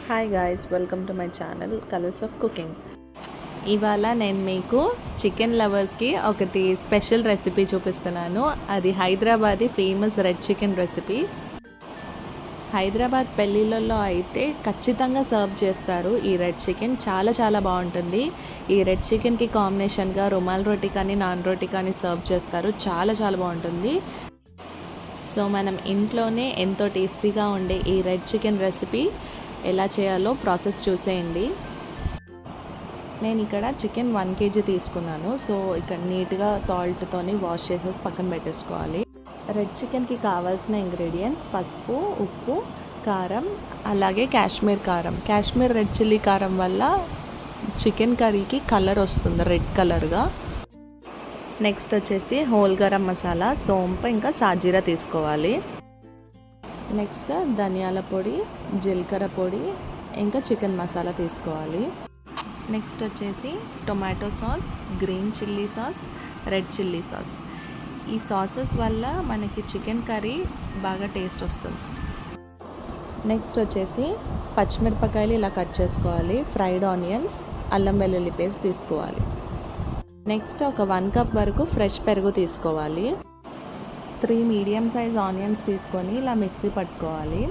Hi guys, welcome to my channel colours of cooking. ఇవాళ నేను మీకు చికెన్ లవర్స్కి ఒకటి స్పెషల్ రెసిపీ చూపిస్తున్నాను. అది Hyderabadi famous red chicken recipe. Hyderabad పెళ్ళిళ్ళల్లో అయితే ఖచ్చితంగా సర్వ్ చేస్తారు ఈ రెడ్ చికెన్. చాలా చాలా బాగుంటుంది. ఈ రెడ్ చికెన్కి కాంబినేషన్గా రుమాల్ రోటీ కానీ నాన్ రోటీ కానీ సర్వ్ చేస్తారు. చాలా చాలా బాగుంటుంది. సో మనం ఇంట్లోనే ఎంతో టేస్టీగా ఉండే ఈ రెడ్ చికెన్ రెసిపీ ఎలా చేయాలో ప్రాసెస్ చూసేయండి. నేను ఇక్కడ చికెన్ 1 kg తీసుకున్నాను. సో ఇక్కడ నీట్గా సాల్ట్తోని వాష్ చేసేసి పక్కన పెట్టేసుకోవాలి. రెడ్ చికెన్కి కావాల్సిన ఇంగ్రీడియంట్స్ పసుపు, ఉప్పు, కారం, అలాగే కాశ్మీర్ కారం. కాశ్మీర్ రెడ్ చిల్లీ కారం వల్ల చికెన్ కర్రీకి కలర్ వస్తుంది, రెడ్ కలర్గా. నెక్స్ట్ వచ్చేసి హోల్ గరం మసాలా, సోంపు, ఇంకా సాజీరా తీసుకోవాలి. నెక్స్ట్ ధనియాల పొడి, జీలకర్ర పొడి, ఇంకా చికెన్ మసాలా తీసుకోవాలి. నెక్స్ట్ వచ్చేసి tomato sauce, green chilli sauce, red chilli sauce. ఈ సాసెస్ వల్ల మనకి చికెన్ కర్రీ బాగా టేస్ట్ వస్తుంది. నెక్స్ట్ వచ్చేసి పచ్చిమిరపకాయలు ఇలా కట్ చేసుకోవాలి. ఫ్రైడ్ ఆనియన్స్, అల్లం వెల్లుల్లి పేస్ట్ తీసుకోవాలి. నెక్స్ట్ ఒక 1 కప్ వరకు ఫ్రెష్ పెరుగు తీసుకోవాలి. 3 మీడియం సైజ్ ఆనియన్స్ తీసుకొని ఇలా మిక్సీ పట్టుకోవాలి.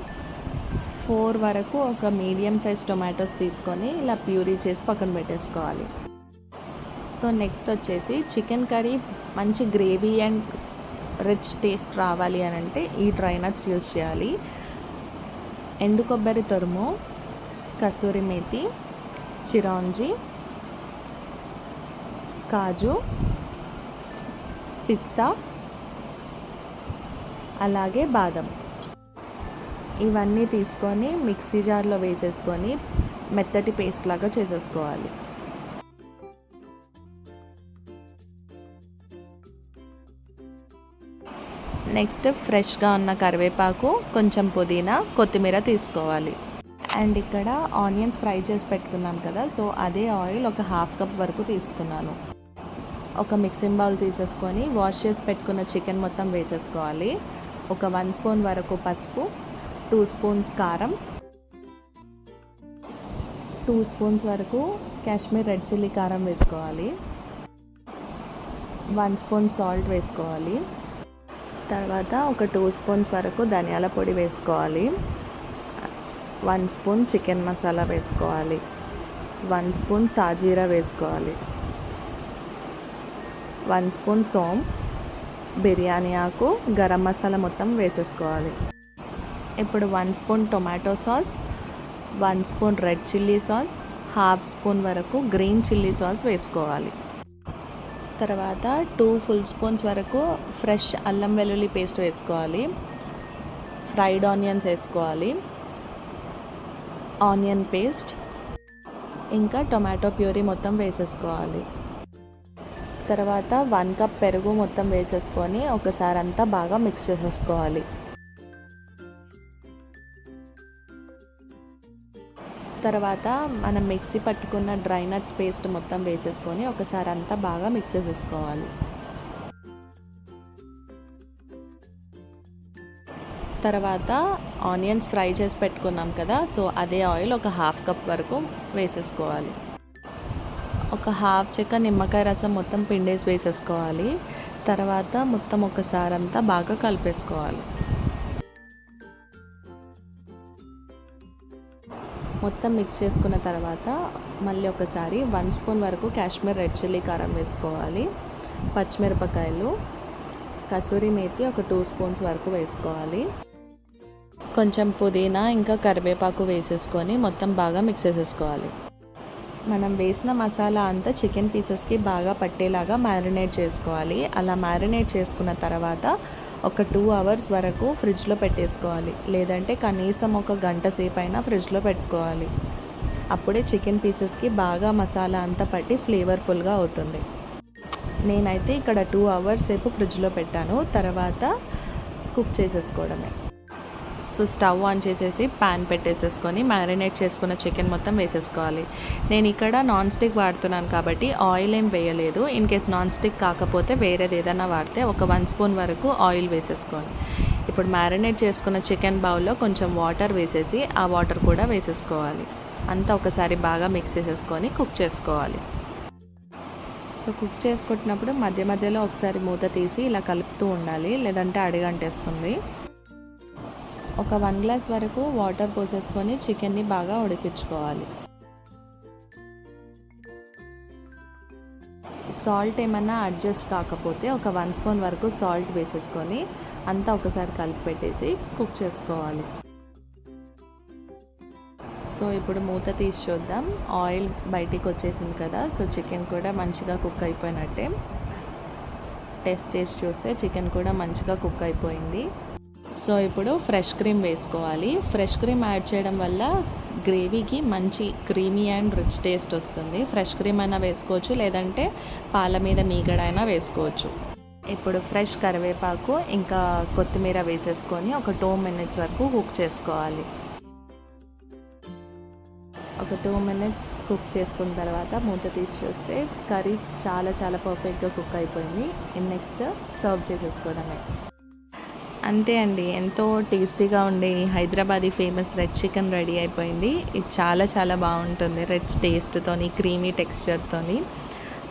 4 వరకు ఒక మీడియం సైజ్ టొమాటోస్ తీసుకొని ఇలా ప్యూరీ చేసి పక్కన పెట్టేసుకోవాలి. సో నెక్స్ట్ వచ్చేసి చికెన్ కర్రీ మంచి గ్రేవీ అండ్ రిచ్ టేస్ట్ రావాలి అని అంటే ఈ డ్రై నట్స్ యూజ్ చేయాలి. ఎండు కొబ్బరి తురుము, కసూరి మేతి, చిరాంజీ, కాజు, పిస్తా, అలాగే బాదం. ఇవన్నీ తీసుకొని మిక్సీ జార్లో వేసేసుకొని మెత్తటి పేస్ట్ లాగా చేసేసుకోవాలి. నెక్స్ట్ ఫ్రెష్గా ఉన్న కరివేపాకు, కొంచెం పుదీనా, కొత్తిమీర తీసుకోవాలి. అండ్ ఇక్కడ ఆనియన్స్ ఫ్రై చేసి పెట్టుకున్నాం కదా, సో అదే ఆయిల్ ఒక 1/2 కప్ వరకు తీసుకున్నాను. ఒక మిక్సింగ్ బౌల్ తీసేసుకొని వాష్ చేసి పెట్టుకున్న చికెన్ మొత్తం వేసేసుకోవాలి. ఒక 1 స్పూన్ వరకు పసుపు, 2 స్పూన్స్ కారం, 2 స్పూన్స్ వరకు కాశ్మీర్ రెడ్ చిల్లీ కారం వేసుకోవాలి. 1 స్పూన్ సాల్ట్ వేసుకోవాలి. తర్వాత ఒక 2 స్పూన్స్ వరకు ధనియాల పొడి వేసుకోవాలి. 1 స్పూన్ చికెన్ మసాలా వేసుకోవాలి. 1 స్పూన్ సాజీరా వేసుకోవాలి. 1 స్పూన్ సోంపు, బిర్యానీ ఆకు, గరం మసాలా మొత్తం వేసేసుకోవాలి. ఇప్పుడు 1 spoon tomato sauce, 1 spoon red chilli sauce, 1/2 spoon వరకు గ్రీన్ చిల్లీ సాస్ వేసుకోవాలి. తర్వాత 2 ఫుల్ స్పూన్స్ వరకు ఫ్రెష్ అల్లం వెల్లుల్లి పేస్ట్ వేసుకోవాలి. ఫ్రైడ్ ఆనియన్స్ వేసుకోవాలి, ఆనియన్ పేస్ట్, ఇంకా టొమాటో ప్యూరీ మొత్తం వేసేసుకోవాలి. తర్వాత 1 కప్ పెరుగు మొత్తం వేసేసుకొని ఒకసారి అంతా బాగా మిక్స్ చేసేసుకోవాలి. తర్వాత మనం మిక్సీ పట్టుకున్న డ్రై నట్స్ పేస్ట్ మొత్తం వేసేసుకొని ఒకసారి అంతా బాగా మిక్స్ చేసేసుకోవాలి. తర్వాత ఆనియన్స్ ఫ్రై చేసి పెట్టుకున్నాం కదా, సో అదే ఆయిల్ ఒక 1/2 కప్ వరకు వేసేసుకోవాలి. ఒక 1/2 చెక్క నిమ్మకాయ రసం మొత్తం పిండేసి వేసేసుకోవాలి. తర్వాత మొత్తం ఒకసారి అంతా బాగా కలిపేసుకోవాలి. మొత్తం మిక్స్ చేసుకున్న తర్వాత మళ్ళీ ఒకసారి 1 స్పూన్ వరకు కాశ్మీర్ రెడ్ చిల్లీ కారం వేసుకోవాలి. పచ్చిమిరపకాయలు, కసూరి మేతి ఒక 2 స్పూన్స్ వరకు వేసుకోవాలి. కొంచెం పుదీనా ఇంకా కరివేపాకు వేసేసుకొని మొత్తం బాగా మిక్స్ చేసేసుకోవాలి. మనం వేసిన మసాలా అంతా చికెన్ పీసెస్కి బాగా పట్టేలాగా మ్యారినేట్ చేసుకోవాలి. అలా మ్యారినేట్ చేసుకున్న తర్వాత ఒక 2 అవర్స్ వరకు ఫ్రిడ్జ్లో పెట్టేసుకోవాలి. లేదంటే కనీసం ఒక గంట సేపు అయినా ఫ్రిడ్జ్లో పెట్టుకోవాలి. అప్పుడే చికెన్ పీసెస్కి బాగా మసాలా అంతా పట్టి ఫ్లేవర్ఫుల్గా అవుతుంది. నేనైతే ఇక్కడ 2 అవర్స్ సేపు ఫ్రిడ్జ్లో పెట్టాను. తర్వాత కుక్ చేసేసుకోవడమే. సో స్టవ్ ఆన్ చేసేసి ప్యాన్ పెట్టేసేసుకొని మ్యారినేట్ చేసుకున్న చికెన్ మొత్తం వేసేసుకోవాలి. నేను ఇక్కడ నాన్ స్టిక్ వాడుతున్నాను కాబట్టి ఆయిల్ ఏం వేయలేదు. ఇన్ కేస్ నాన్ స్టిక్ కాకపోతే వేరేది ఏదైనా వాడితే ఒక 1 స్పూన్ వరకు ఆయిల్ వేసేసుకోండి. ఇప్పుడు మ్యారినేట్ చేసుకున్న చికెన్ బౌల్లో కొంచెం వాటర్ వేసేసి ఆ వాటర్ కూడా వేసేసుకోవాలి. అంతా ఒకసారి బాగా మిక్స్ చేసేసుకొని కుక్ చేసుకోవాలి. సో కుక్ చేసుకుంటున్నప్పుడు మధ్య మధ్యలో ఒకసారి మూత తీసి ఇలా కలుపుతూ ఉండాలి, లేదంటే అడుగంటేస్తుంది. ఒక 1 గ్లాస్ వరకు వాటర్ పోసేసుకొని చికెన్ని బాగా ఉడికించుకోవాలి. సాల్ట్ ఏమన్నా అడ్జస్ట్ కాకపోతే ఒక 1 స్పూన్ వరకు సాల్ట్ వేసేసుకొని అంతా ఒకసారి కలిపి పెట్టేసి కుక్ చేసుకోవాలి. సో ఇప్పుడు మూత తీసి చూద్దాం. ఆయిల్ బయటికి వచ్చేసింది కదా. సో చికెన్ కూడా మంచిగా కుక్ అయిపోయినట్టే. టేస్ట్ చేసి చూస్తే చికెన్ కూడా మంచిగా కుక్ అయిపోయింది. సో ఇప్పుడు ఫ్రెష్ క్రీమ్ వేసుకోవాలి. ఫ్రెష్ క్రీమ్ యాడ్ చేయడం వల్ల గ్రేవీకి మంచి క్రీమీ అండ్ రిచ్ టేస్ట్ వస్తుంది. ఫ్రెష్ క్రీమ్ అయినా వేసుకోవచ్చు, లేదంటే పాల మీద మీగడ అయినా వేసుకోవచ్చు. ఇప్పుడు ఫ్రెష్ కరివేపాకు ఇంకా కొత్తిమీర వేసేసుకొని ఒక 2 మినిట్స్ వరకు కుక్ చేసుకోవాలి. ఒక 2 మినిట్స్ కుక్ చేసుకున్న తర్వాత మూత తీసి చూస్తే కర్రీ చాలా పర్ఫెక్ట్గా కుక్ అయిపోయింది. నెక్స్ట్ సర్వ్ చేసేసుకోవడమే. అంతే అండి, ఎంతో టేస్టీగా ఉండే Hyderabadi famous red chicken ready అయిపోయింది. ఇది చాలా బాగుంటుంది. రెడ్ టేస్ట్తోని, క్రీమీ టెక్స్చర్తోని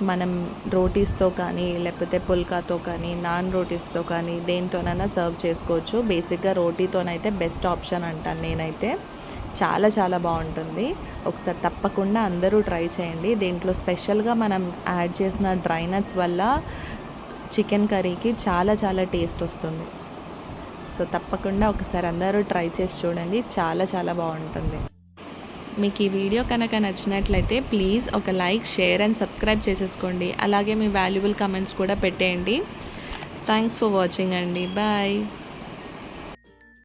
మనం రోటీస్తో కానీ, లేకపోతే పుల్కాతో కానీ, నాన్ రోటీస్తో కానీ దేనితోనైనా సర్వ్ చేసుకోవచ్చు. బేసిక్గా రోటీతోనైతే బెస్ట్ ఆప్షన్ అంటాను నేనైతే. చాలా బాగుంటుంది. ఒకసారి తప్పకుండా అందరూ ట్రై చేయండి. దీంట్లో స్పెషల్గా మనం యాడ్ చేసిన డ్రై నట్స్ వల్ల చికెన్ కర్రీకి చాలా టేస్ట్ వస్తుంది. సో తప్పకుండా ఒకసారి అందరూ ట్రై చేసి చూడండి. చాలా బాగుంటుంది. మీకు ఈ వీడియో కనుక నచ్చినట్లయితే ప్లీజ్ ఒక లైక్, షేర్ అండ్ సబ్స్క్రైబ్ చేసేసుకోండి. అలాగే మీ వాల్యుబుల్ కమెంట్స్ కూడా పెట్టేయండి. థ్యాంక్స్ ఫర్ వాచింగ్ అండి. బాయ్.